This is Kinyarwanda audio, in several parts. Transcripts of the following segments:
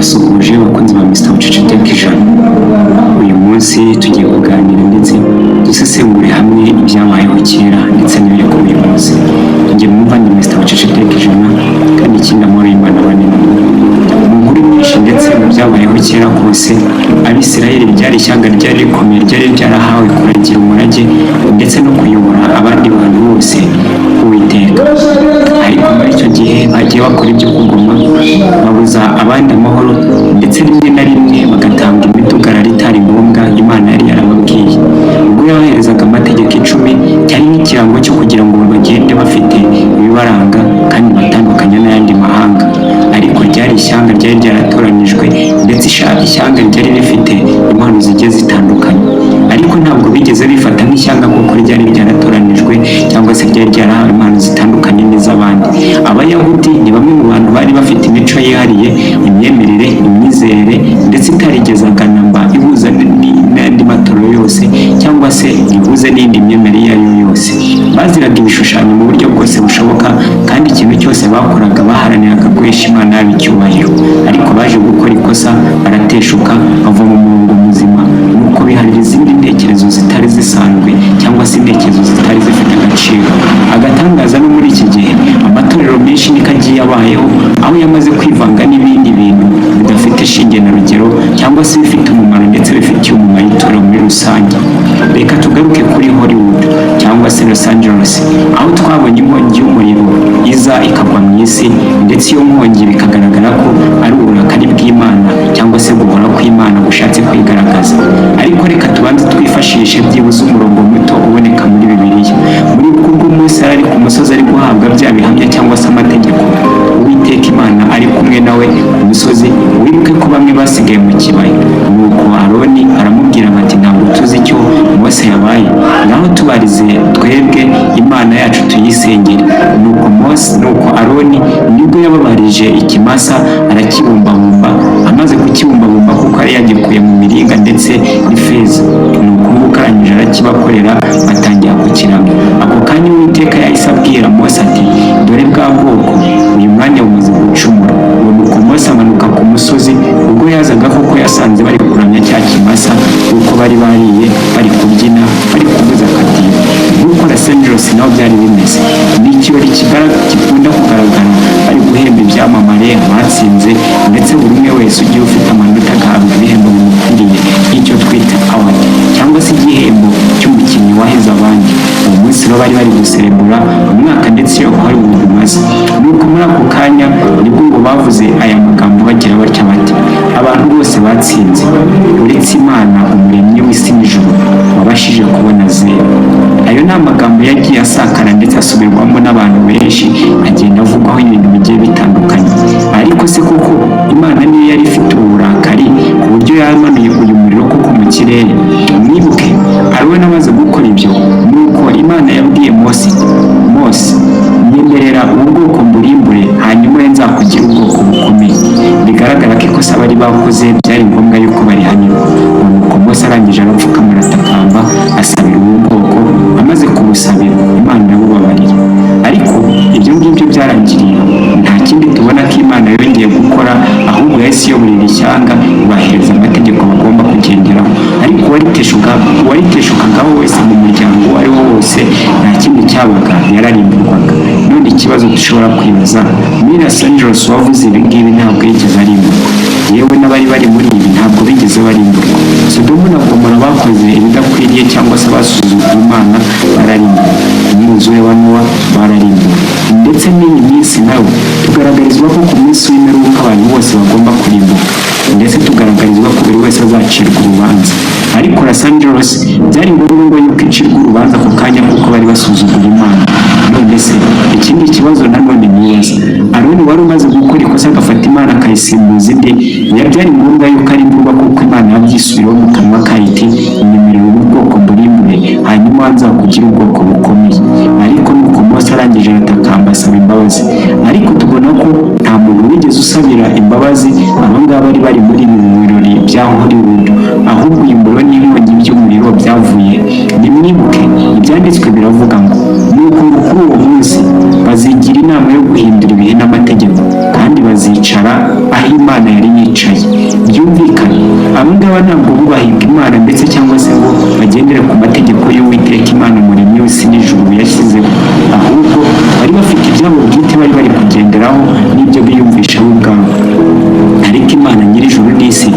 ndabasuhuje abakunzi ba Mr Bucece Tech Ijana. Uyu munsi tugiye kuganira ndetse dusesengure hamwe ibyabayeho kera ndetse n'ibiri kuri uyu munsi. Tugiye mwumva ni Mr Bucece Tech Ijana kandi ikindi amahoro y'Imana banini. Mu nkuru nyinshi ndetse mu byabayeho kera kose, Abisirayeli ryari ishyanga ryari rikomeye, ryari ryarahawe kuragira umurage ndetse no kuyobora abandi bantu bose Uwiteka. Ariko muri icyo gihe bagiye bakora ibyo kugoma, babuza abandi amahoro ndetse rimwe na rimwe bagatanga imidugararo itari ngombwa Imana yari yarababwiye. Ubwo yabaherezaga amategeko 10 cyari nk'ikirango cyo kugira ngo bagende bafite ibibaranga kandi batandukanye n'ayandi mahanga. Ariko ryari ishyanga ryari ryaratoranijwe ndetse ishyanga ryari rifite impano zigiye zitandukanye. Ariko ntabwo bigeze bifata nk'ishyanga kuko ryari ryaratoranijwe cyangwa se ryari ryarahawe impano zitandukanye n'iz'abandi. Abayahudi ni bamwe mu bantu bari bafite imico yihariye, imyemerere, imyizerere ndetse itarigezaga namba ihuza n'andi matorero yose cyangwa se ihuze n'indi myemerere iyo ari yo yose. Baziraga ibishushanyo mu buryo bwose bushoboka kandi ikintu cyose bakoraga baharaniraga guhesha Imana yabo icyubahiro. Ariko baje gukora ikosa, barateshuka, bava mu murongo muzima, nuko biharira izindi ntekerezo zitari zisanzwe cyangwa se intekerezo zitari zifite agaciro. Agatangaza no muri iki gihe amatorero menshi niko agiye abayeho, aho yamaze kwivanga n'ibindi bintu bidafite shinge na rugero cyangwa se bifite umumaro ndetse bifitiye umumaro itorero muri rusange. Reka tugaruke kuri Hollywood cyangwa se Los Angeles, aho twabonye inkongi y'umuriro iza ikagwa mu isi ndetse iyo nkongi bikagaragara ko ari uburakari bw'Imana cyangwa se guhora kw'Imana gushatse kwigaragaza. Ariko reka tubanze twifashishe byibuze umurongo muto uboneka muri Bibiliya. Muri ubwo Mose ari ku musozi ari guhabwa bya bihamya cyangwa se amategeko, Uwiteka Imana ari kumwe nawe ku musozi. Wibuke ko bamwe basigaye mu kibaya, nuko Aroni aramubwira ati ntabwo tuzi icyo Mose yabaye, naho tubarize twebwe Imana yacu tuyisengere. Nuko Aroni nibwo yababarije ikimasa arakibumbabumba, amaze kukibumbabumba kuko yari yagikuye mu miringa ndetse n'ifeza. Nuko umukarangije arakibakorera batangira kukiramya. Ako kanya Uwiteka yahise abwira Mose ati dore bwa bwoko uyu mwanya bumaze gucumura. Nuko Mose amanuka ku musozi, ubwo yazaga kuko yasanze bari kuramya cya kimasa kuko bari bariye, bari kubyina, bari kuvuza akadiho. Nk'uko Los Angeles naho byari bimeze. Ni ikirori gikunda kugaragara bari guhemba ibyamamare, abatsinze ndetse buri umwe wese ugiye ufite amanota agahabwa ibihembo bimukwiriye, nk'icyo twita award cyangwa se igihembo cy'umukinnyi wahize abandi. Uwo munsi rero bari bari guserebura umwaka ndetse iyo hari ubumaze. Nuko muri ako kanya nibwo ngo bavuze aya magambo bagira batya bati abantu bose batsinze uretse Imana umuremyi w'isi n'ijuru wabashije kubona zero. Ayo ni amagambo yagiye asakara ndetse asubirwamo n'abantu benshi, agenda avugwaho ibintu bigiye bitandukanye. Ariko se koko Imana niyo yari ifite uburakari ku buryo yamanuye uyu muriro koko mu kirere? Mwibuke Aroni amaze gukora ibyo, nuko Imana yabwiye Mose nyemerera ubu bwoko mburimbure hanyuma nzakugira ubwoko bukomeye. Bigaragara ko ikosa bari bakoze byari ngombwa yuko barihanirwa. Nuko Mose arangije arapfukama aratakamba asabira ubu bwoko, amaze kubusabira Imana irabubabarira. Ariko ibyo ngibyo byarangiriye, nta kindi tubona ko Imana yongeye gukora, ahubwo yahise iyoborera ishyanga ibahereza amategeko bagomba kugenderaho. Ariko uwariteshukagaho wese mu muryango uwo ari wo wose, nta kindi cyabaga, yararimburwaga. None ikibazo dushobora kwibaza, muri Los Angeles wavuze ibi ngibi ntabwo yigeze arimburwa, yewe n'abari bari muri ibi ntabwo bigeze barimburwa. Sodomu na Gomora bakoze ibidakwiriye cyangwa se basuzugura Imana, bararimburwa. Umwuzure wa Nowa bararimburwa. Ndetse n'iyi minsi nawe tugaragarizwa ko ku munsi w'imperuka abantu bose bagomba kurimbuka, ndetse tugaragarizwa ko buri wese azacirwa urubanza. Ariko Los Angeles byari ngombwa yuko icirwa urubanza ako kanya kuko bari basuzugura Imana. None se ikindi kibazo nanone nibaza, Aroni wari umaze gukora ikosa agafata Imana akayisimbuza indi, byari ngombwa yuko arimburwa kuko Imana yabyisubiraho mu kanwa kayo iti nyemerera ubu bwoko mburimbure hanyuma nzakugira ubwoko bukomeye. Ariko nuko Mose arangije aratakamba asaba imbabazi. Ariko tubona ko nta muntu wigeze usabira imbabazi abangaba bari muri ibi birori bya Hollywood, ahubwo uyu muriro n'inkongi by'umuriro byavuye. Nimwibuke ibyanditswe biravuga ngo nuko ngo kuri uwo munsi bazigira inama yo guhindura ibihe n'amategeko, kandi bazicara aho Imana yari yicaye. Byumvikane, aba ngaba ntabwo bubahiga Imana ndetse cyangwa se ngo bagendere ku mategeko y'Uwiteka Imana Umuremyi w'isi n'ijuru yashyizeho, ahubwo bari bafite ibyabo bwite bari kugenderaho n'ibyo biyumvisha bo ubwabo. Ariko Imana nyir'ijuru n'isi,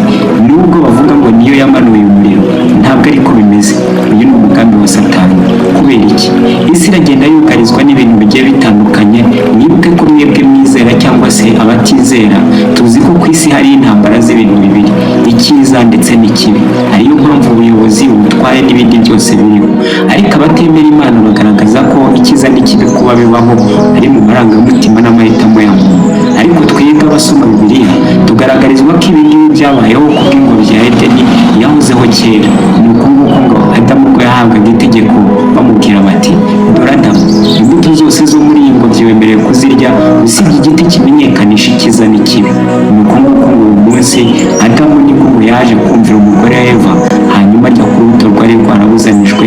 nubwo bavuga ngo niyo yamanuye umuriro, ntabwo ariko bimeze. Uyu ni umugambi wa Satani. Kubera iki? Isi iragenda yugarizwa n'ibintu bigiye bitandukanye. Mwibuke ko mwebwe mwizera cyangwa se abatizera, tuzi ko ku isi hari intambara z'ibintu bibiri, icyiza ndetse n'ikibi. Ariyo mpamvu ubuyobozi, ubutware n'ibindi byose biriho. Ariko abatemera Imana bagaragaza ko icyiza n'ikibi kuba bibaho ari mu marangamutima n'amahitamo ya muntu. Ariko twebwe abasoma Bibiliya tugaragarizwa ko ibi ngibi byabayeho kubw'ingobyi ya Edeni yahozeho kera. Ni ukuvuga ngo Adamu ubwo yahabwaga itegeko bamubwira bati, dore Adamu, imbuto zose zo muri iyi ngobyi wemerewe kuzirya usibye igiti kimenyekanisha icyiza n'ikibi. Ni ukuvuga ngo uyu munsi Adamu nibwo yaje kumvira umugore wa Eva, hanyuma ajya ku rubuto rwari rwarabuzanijwe,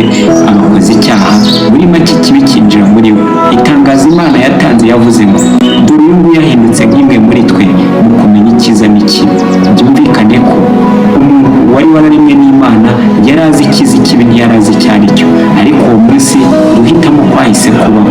agakoze icyaha. Muri make ikibi kinjira muri we. Itangazo Imana yatanze yavuze ngo, dore uyu nguyu yahindutse nk'imwe muri twe mu kumenya icyiza n'ikibi. Byumvikane ko umuntu wari wararemwe n'Imana yari azi icyiza, ikibi ntiyari azi icyo ari cyo. Ariko uwo munsi guhitamo kwahise kubaho.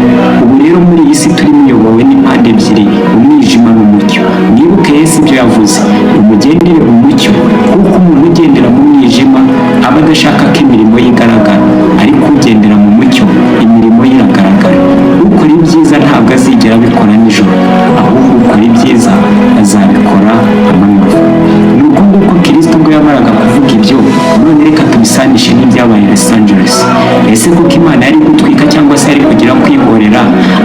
Ubu rero muri iyi si turi muyobowe n'impande ebyiri, umwijima n'umucyo. Mwibuke Yesu ibyo yavuze, umugendere mu mucyo, kuko umuntu ugendera mu mwijima aba adashaka ko imirimo ye igaragara, ariko ugendera mu mucyo imirimo ye iragaragara. Ukora ibyiza ntabwo azigera abikora nijoro, ahubwo ukora ibyiza azabikora amanywa. Ni uko nguko Kristo ubwo yamaraga kuvuga ibyo, none reka tubisanishe n'ibyabaye Los Angeles. Ese kuko Imana yari gutwika cyangwa se yari kugira kwihorera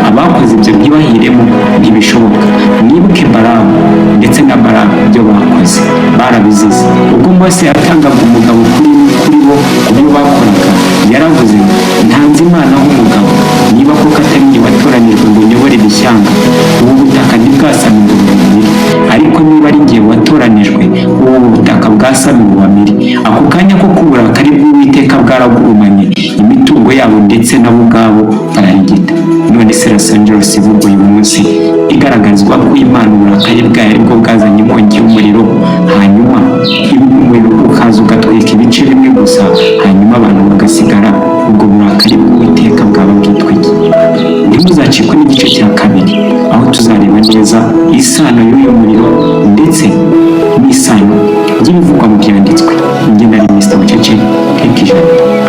abakoze ibyo ntibahiremo? Ntibishoboka. Mwibuke Balamu ndetse na Balaki ibyo bakoze barabizize. Ubwo Mose yatangaga umugabo kuri bo ku byo bakoraga, yaravuze ngo, ntanze Imana nk'umugabo, niba koko atari njye watoranijwe ngo nyobore iri shyanga, ubu butaka ntibwasame ngo bumire. Ariko niba ari njye watoranijwe, ubu butaka bwasame bubamire. Ako kanya ko k'uburakari bw'Uwiteka bwaragurumanye, imitungo yabo ndetse nabo ubwabo bararigita. None se Los Angeles ivugwa uyu munsi igaragarizwa ko Imana uburakari bwayo aribwo bwazanye inkongi y'umuriro, hanyuma umuriro ukaza ugatwika ibice bimwe gusa, hanyuma abantu bagasigara. Ubwo burakari bw'Uwiteka bwaba bwitwa iki? Ntimuzacikwe n'igice cya kabiri, aho tuzareba neza isano y'uyu muriro ndetse n'isano ry'ibivugwa mu byanditswe. Njye nari Mr. Bucece, Nk'ijana.